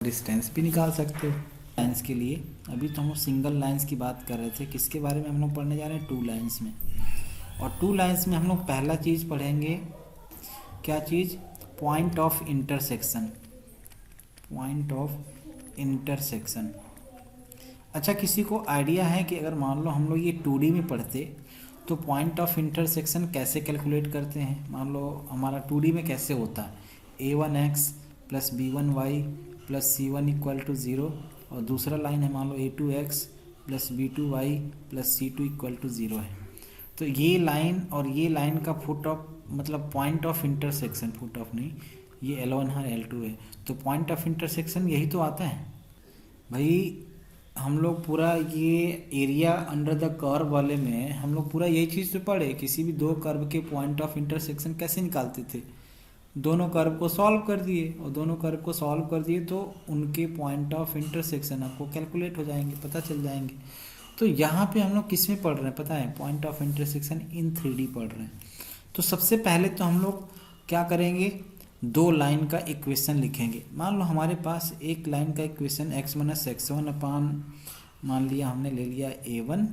Distance भी निकाल सकते हो लाइंस के लिए। अभी तो हम सिंगल लाइंस की बात कर रहे थे, किसके बारे में हम लोग पढ़ने जा रहे हैं, टू लाइंस में। और टू लाइंस में हम लोग पहला चीज़ पढ़ेंगे, क्या चीज़, point of intersection. Point of intersection. अच्छा, किसी को आइडिया है कि अगर मान लो हम लोग ये 2D में पढ़ते तो पॉइंट ऑफ इंटरसेक्शन कैसे कैलकुलेट करते हैं? मान लो हमारा 2D में कैसे होता है, a1x plus b1y plus c1 equal to 0, और दूसरा लाइन है मान लो a2x plus b2y plus c2 equal to 0 है। तो ये लाइन और ये लाइन का फुट ऑफ मतलब point of intersection, foot of नहीं, ये L1 है L2 है, तो पॉइंट ऑफ इंटरसेक्शन यही तो आता है भाई। हम लोग पूरा ये एरिया अंडर द कर्व वाले में हम लोग पूरा यही चीज़ तो पढ़े, किसी भी दो कर्व के पॉइंट ऑफ इंटरसेक्शन कैसे निकालते थे, दोनों कर्व को सॉल्व कर दिए, और दोनों कर्व को सॉल्व कर दिए तो उनके पॉइंट ऑफ इंटरसेक्शन आपको कैलकुलेट हो जाएंगे, पता चल जाएंगे। तो यहाँ पे हम लोग किस में पढ़ रहे हैं पता है, point of intersection in 3D पढ़ रहे हैं। तो सबसे पहले तो हम लोग क्या करेंगे, दो लाइन का इक्वेशन लिखेंगे। मान लो हमारे पास एक लाइन का इक्वेशन x माइनस x1 अपान, मान लिया हमने ले लिया a1,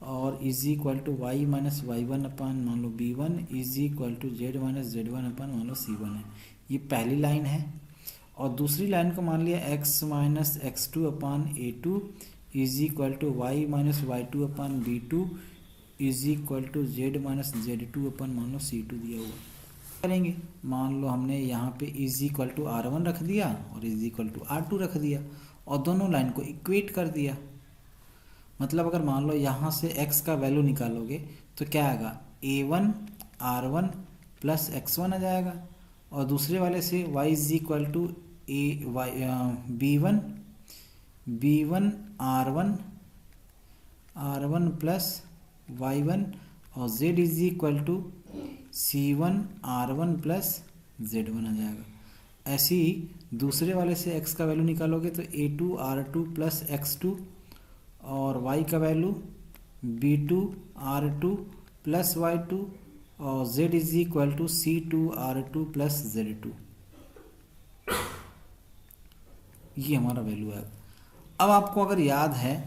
और is equal to y minus y1 upon मान लो b1 is equal to z minus z1 upon मान लो c1 है। ये पहली लाइन है। और दूसरी लाइन को मान लिया x minus x2 upon a2 is equal to y minus y2 upon b2 is equal to z minus z2 upon मान लो c2 दिया हुआ करेंगे। मान लो हमने यहाँ पे इज इक्वल टू r1 रख दिया और इज इक्वल टू r2 रख दिया, और दोनों लाइन को इक्वेट कर दिया। मतलब अगर मान लो यहाँ से x का वैल्यू निकालोगे तो क्या आएगा, a1 r1 प्लस x1 आ जाएगा, और दूसरे वाले से y is equal to b1 r1 plus y1, और z is equal to c1 r1 plus z1 आ जाएगा। ऐसे ही दूसरे वाले से x का वैल्यू निकालोगे तो a2 r2 प्लस x2, और y का value b2 r2 plus y2, और z is equal to c2 r2 plus z2। ये हमारा वैल्यू है। अब आपको अगर याद है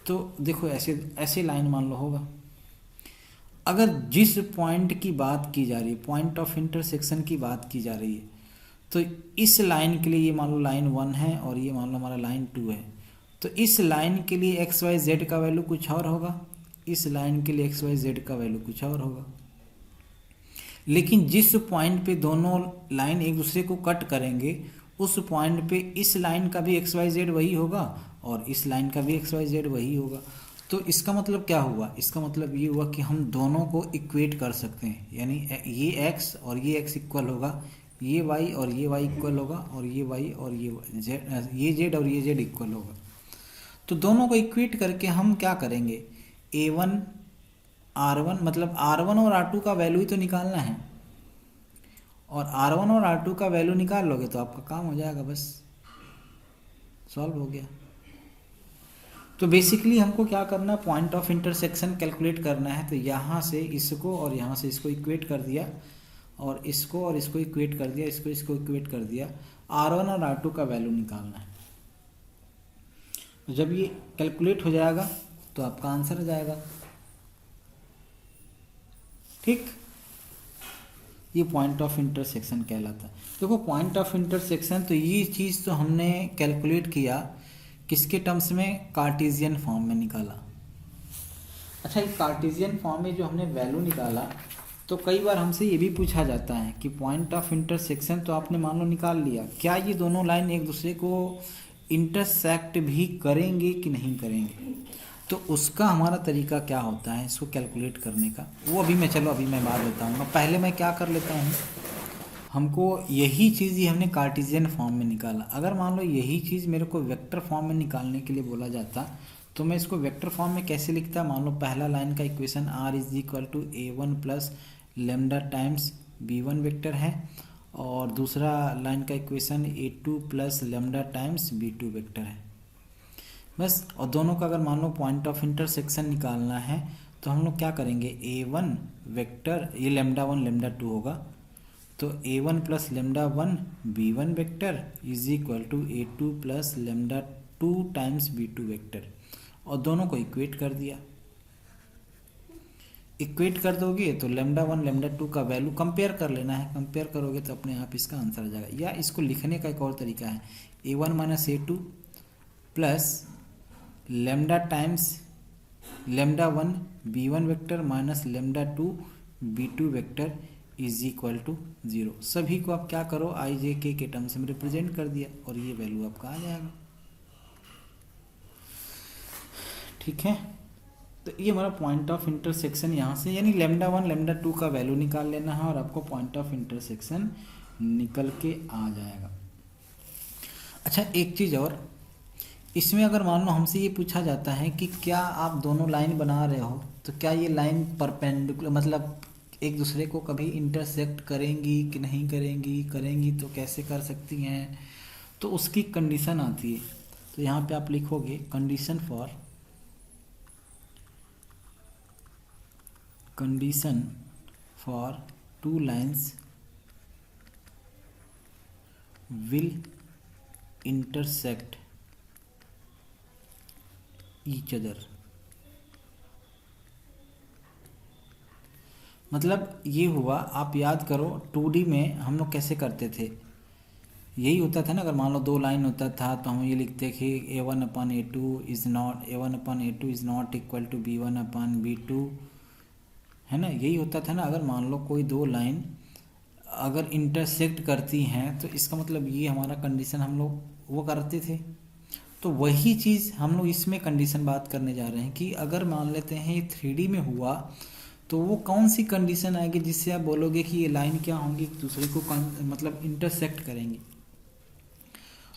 तो देखो, ऐसे ऐसे लाइन मान लो होगा। अगर जिस पॉइंट की बात की जा रही है, पॉइंट ऑफ इंटरसेक्शन की बात की जा रही है, तो इस लाइन के लिए ये मान लो लाइन 1 है और ये मान लो हमारा लाइन 2 है, तो इस लाइन के लिए एक्स वाई जेड का वैल्यू कुछ और होगा, इस लाइन के लिए एक्स वाई जेड का वैल्यू कुछ और होगा। लेकिन जिस पॉइंट पे दोनों लाइन एक दूसरे को कट करेंगे, उस पॉइंट पे इस लाइन का भी एक्स वाई जेड वही होगा और इस लाइन का भी एक्स वाई जेड वही होगा। तो इसका मतलब क्या हुआ, इसका मतलब ये हुआ कि हम दोनों को इक्वेट कर सकते हैं, यानी ये x और ये x इक्वल होगा, ये y और ये y इक्वल होगा, और ये y और ये z, ये z और ये z इक्वल होगा। तो दोनों को इक्वेट करके हम क्या करेंगे, a1 r1 मतलब r1 और r2 का वैल्यू ही तो निकालना है, और r1 और r2 का वैल्यू निकाल लोगे तो आपका काम हो जाएगा, बस सॉल्व हो गया। तो बेसिकली हमको क्या करना है, पॉइंट ऑफ इंटरसेक्शन कैलकुलेट करना है। तो यहाँ से इसको और यहाँ से इसको इक्वेट कर दिया, और इसको और इसको इक्वेट कर दिया, इसको इक्वेट कर दिया, r1 और r2 का वैल्यू निकालना है। तो जब ये कैलकुलेट हो जाएगा तो आपका आंसर आ जाएगा। ठीक, ये पॉइंट ऑफ इंटरसेक्शन कहलाता है। देखो पॉइंट ऑफ इंटरसेक्शन, तो ये चीज़ तो हमने कैलकुलेट किया किसके टर्म्स में, कार्टेशियन फॉर्म में निकाला। अच्छा, ये कार्टेशियन फॉर्म में जो हमने वैल्यू निकाला, तो कई बार हमसे ये भी पूछा जाता है कि पॉइंट ऑफ इंटरसेक्शन तो आपने मान लो निकाल लिया, क्या ये दोनों लाइन एक दूसरे को इंटरसेक्ट भी करेंगे कि नहीं करेंगे। तो उसका हमारा तरीका क्या होता है इसको कैलकुलेट करने का, वो अभी मैं बात बताऊँगा। पहले मैं क्या कर लेता हूँ, हमको यही चीज़ ही हमने कार्टेशियन फॉर्म में निकाला। अगर मान लो यही चीज़ मेरे को वेक्टर फॉर्म में निकालने के लिए बोला जाता, तो मैं इसको वेक्टर फॉर्म में कैसे लिखता। मान लो पहला लाइन का equation r is equal to a1 plus lambda times b1 vector है, और दूसरा लाइन का equation a2 plus lambda times b2 vector है, बस। और दोनों का अगर मान लो पॉइंट ऑफ इंटरसेक्शन निकालना है तो हम लोग क्या करेंगे, a1 वेक्टर, ये लेमडा 1 लेमडा 2 होगा, तो a1 plus lambda one b1 vector is equal to a2 plus lambda 2 times b2 vector, और दोनों को इक्वेट कर दिया। इक्वेट कर दोगे तो लेमडा वन लेमडा 2 का वैल्यू कंपेयर कर लेना है, कंपेयर करोगे तो अपने आप इसका आंसर आ जाएगा। या इसको लिखने का एक और तरीका है, a1 minus a2 plus lambda times lambda one b1 vector minus lambda 2 b2 vector is equal to 0। सभी को आप क्या करो, आई जे के टर्म्स में रिप्रेजेंट कर दिया और ये वैल्यू आपका आ जाएगा। ठीक है, तो ये हमारा पॉइंट ऑफ इंटरसेक्शन यहाँ से, यानी लेमडा वन लेमडा 2 का वैल्यू निकाल लेना है और आपको पॉइंट ऑफ इंटरसेक्शन निकल के आ जाएगा। अच्छा, एक चीज़ और, इसमें अगर मान लो हमसे ये पूछा जाता है कि क्या आप दोनों लाइन बना रहे हो तो क्या ये लाइन परपेंडिकुलर मतलब एक दूसरे को कभी इंटरसेक्ट करेंगी कि नहीं करेंगी, करेंगी तो कैसे कर सकती हैं, तो उसकी कंडीशन आती है। तो यहाँ पे आप लिखोगे condition for two lines will intersect each other. मतलब ये हुआ, आप याद करो 2D में हम लोग कैसे करते थे, यही होता था ना। अगर मान लो दो लाइन होता था तो हम ये लिखते कि a1/a2 is not equal to b1/b2, है ना, यही होता था ना। अगर मान लो कोई दो लाइन अगर इंटरसेक्ट करती हैं तो इसका मतलब ये हमारा कंडीशन हम लोग वो करते थे। तो वही चीज़ हम लोग इसमें कंडीशन बात करने जा रहे हैं कि अगर मान लेते हैं ये 3D में हुआ तो वो कौन सी कंडीशन आएगी जिससे आप बोलोगे कि ये लाइन क्या होंगी, एक दूसरे को मतलब इंटरसेक्ट करेंगे,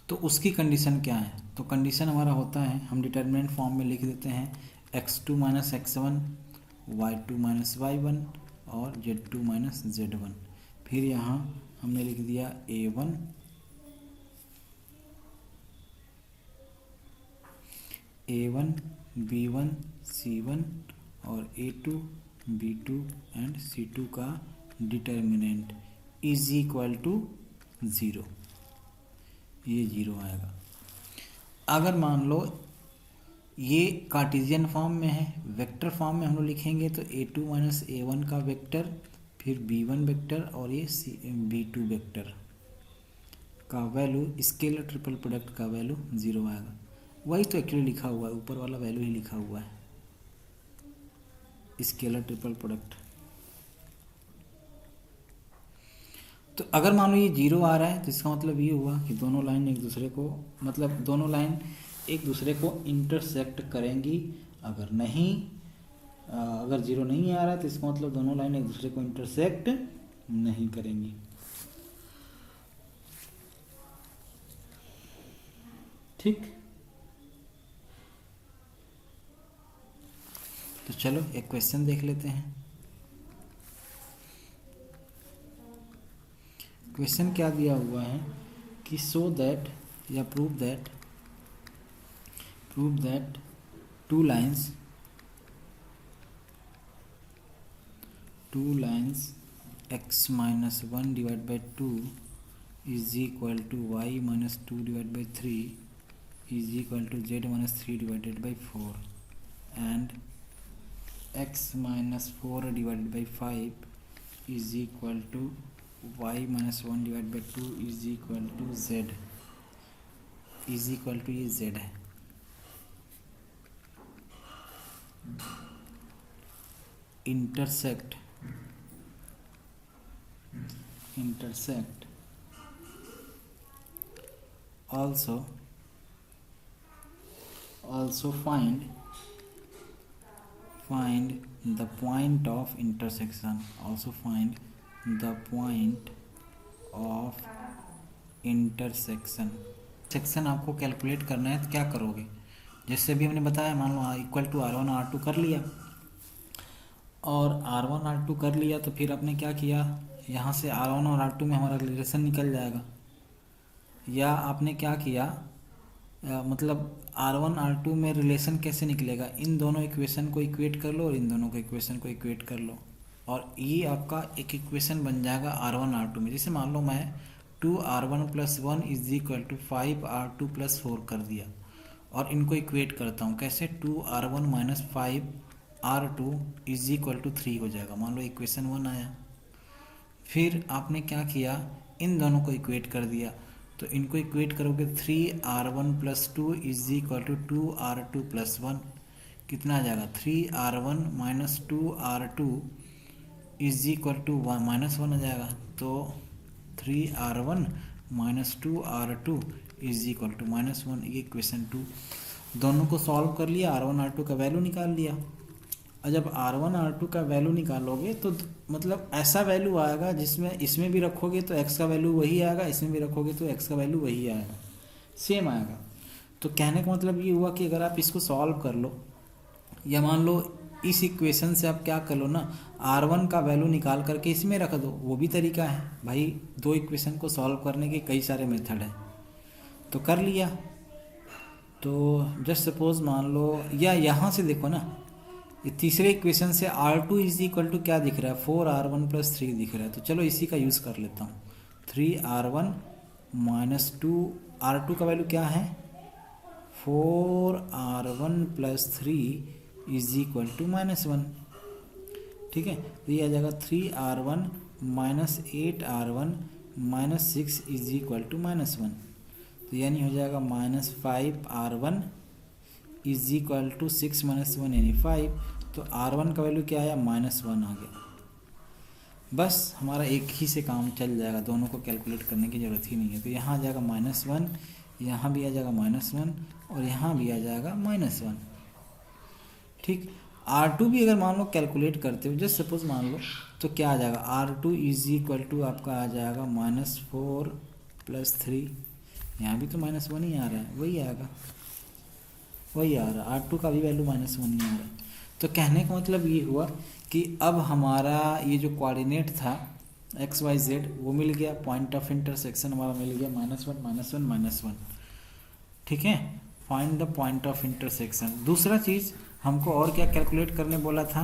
तो उसकी कंडीशन क्या है। तो कंडीशन हमारा होता है, हम डिटर्मिनेंट फॉर्म में लिख देते हैं x2 minus x1 y2 minus y1 और z2 माइनस z1। फिर यहाँ हमने लिख दिया a1 b1 c1 और a2 b2 एंड c2 का डिटर्मिनेंट इज इक्वल टू 0, ये 0 आएगा। अगर मान लो ये कार्टेशियन फॉर्म में है, वेक्टर फॉर्म में हम लोग लिखेंगे तो a2 माइनस a1 का वेक्टर, फिर b1 वेक्टर और ये b2 वेक्टर का वैल्यू, स्केलर ट्रिपल प्रोडक्ट का वैल्यू 0 आएगा। वही तो एक्चुअली लिखा हुआ है, ऊपर वाला वैल्यू ही लिखा हुआ है, स्केलर ट्रिपल प्रोडक्ट। तो अगर मान लो ये 0 आ रहा है तो इसका मतलब ये हुआ कि दोनों लाइन एक दूसरे को, मतलब दोनों लाइन एक दूसरे को इंटरसेक्ट करेंगी। अगर नहीं, अगर 0 नहीं आ रहा है तो इसका मतलब दोनों लाइन एक दूसरे को इंटरसेक्ट नहीं करेंगी। ठीक, तो चलो एक क्वेश्चन देख लेते हैं। क्वेश्चन क्या दिया हुआ है कि शो दैट या prove that two lines x minus 1 divide by 2 is equal to y minus 2 divide by 3 is equal to z minus 3 divided by 4 and x minus 4 divided by 5 is equal to y minus 1 divide by 2 is equal to z, is equal to ये z है। Intersect also find the point of intersection, also find the point of intersection। Section आपको calculate करना है तो क्या करोगे, जैसे भी हमने बताया, मान लो इक्वल टू R1 R2 कर लिया, और R1 R2 कर लिया तो फिर आपने क्या किया, यहाँ से R1 और R2 में हमारा रिलेशन निकल जाएगा। या आपने क्या किया, मतलब R1 R2 में रिलेशन कैसे निकलेगा, इन दोनों इक्वेशन को इक्वेट कर लो और इन दोनों को इक्वेशन को इक्वेट कर लो, और ये आपका एक इक्वेशन बन जाएगा R1 R2 में। जैसे मान लो मैं 2R1 + 1 = 5R2 + 4 कर दिया और इनको इक्वेट करता हूँ कैसे, 2R1 - 5R2 = 3 हो जाएगा। मान लो इक्वेशन 1 आया। फिर आपने क्या किया, इन दोनों को इक्वेट कर दिया, तो इनको इक्वेट करोगे 3R1 + 2 = 2R2 + 1 कितना आ जाएगा, 3R1 - 2R2 = -1 आ जाएगा। तो 3R1 - 2R2 = -1, ये इक्वेशन 2। दोनों को सॉल्व कर लिया, R1 R2 का वैल्यू निकाल लिया। और जब R1 R2 का वैल्यू निकालोगे तो मतलब ऐसा वैल्यू आएगा जिसमें इसमें भी रखोगे तो x का वैल्यू वही आएगा, इसमें भी रखोगे तो x का वैल्यू वही आएगा, सेम आएगा। तो कहने का मतलब ये हुआ कि अगर आप इसको सॉल्व कर लो, या मान लो इस इक्वेशन से आप क्या कर लो ना, R1 का वैल्यू निकाल करके इसमें रख दो, वो भी तरीका है भाई। दो इक्वेशन को सॉल्व करने के कई सारे मेथड हैं, तो कर लिया। तो जस्ट सपोज मान लो, या यहाँ से देखो ना, ये तीसरे इक्वेशन से R2 = क्या दिख रहा है, 4R1 + 3 दिख रहा है। तो चलो इसी का यूज़ कर लेता हूँ। 3R1 - 2, R2 का वैल्यू क्या है, 4R1 + 3 = -1। ठीक है, तो ये आ जाएगा 3R1 - 8R1 - 6 = -1। तो यानी हो जाएगा -5R1 = 6 - 1 यानी 5। तो R1 का वैल्यू क्या आया, -1 आ गया। बस हमारा एक ही से काम चल जाएगा, दोनों को कैलकुलेट करने की ज़रूरत ही नहीं है। तो यहाँ आ जाएगा -1, यहाँ भी आ जाएगा -1 और यहाँ भी आ जाएगा -1। ठीक, R2 भी अगर मान लो कैलकुलेट करते हो, जस्ट सपोज मान लो, तो क्या आ जाएगा, R2 = आपका आ जाएगा -4 + 3। यहाँ भी तो -1 ही आ रहा है, वही आएगा, वही आ रहा है। R2 का भी वैल्यू -1 ही आ रहा है। तो कहने का मतलब ये हुआ कि अब हमारा ये जो कोऑर्डिनेट था XYZ वो मिल गया, पॉइंट ऑफ इंटरसेक्शन हमारा मिल गया -1 -1 -1। ठीक है, find the point of intersection. दूसरा चीज़ हमको और क्या कैलकुलेट करने बोला था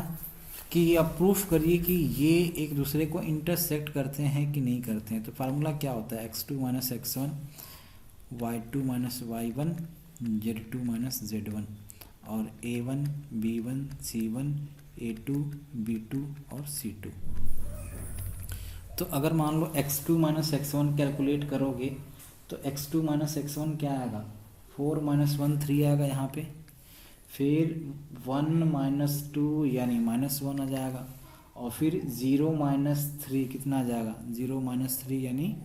कि अब प्रूफ करिए कि ये एक दूसरे को इंटरसेक्ट करते हैं कि नहीं करते हैं। तो फार्मूला क्या होता है, x2 - x1 y2 - y1 z2 - z1 और a1 b1 c1 a2 b2 और c2। तो अगर मान लो x2 - x1 कैलकुलेट करोगे तो x2 - x1 क्या आएगा, 4 - 1 3 आएगा यहाँ पे, फिर 1 - 2 यानी -1 आ जाएगा, और फिर 0 - 3 कितना आ जाएगा, 0 - 3 यानी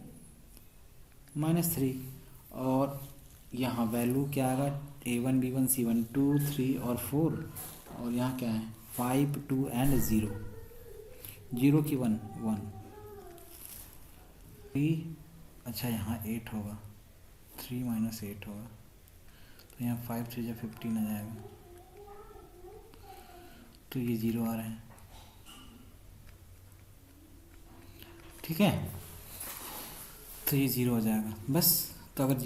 -3। और यहाँ वैल्यू क्या आएगा, a1 b1 c1 2 3 और 4, और यहाँ क्या है 5 2 एंड 0, 0 की 1 1 3। अच्छा यहाँ 8 होगा, 3 - 8 होगा, तो यहाँ 5 3 या 15 आ जाएगा। तो ये 0 आ रहे हैं। ठीक है, तो ये 0 हो जाएगा बस। तो अगर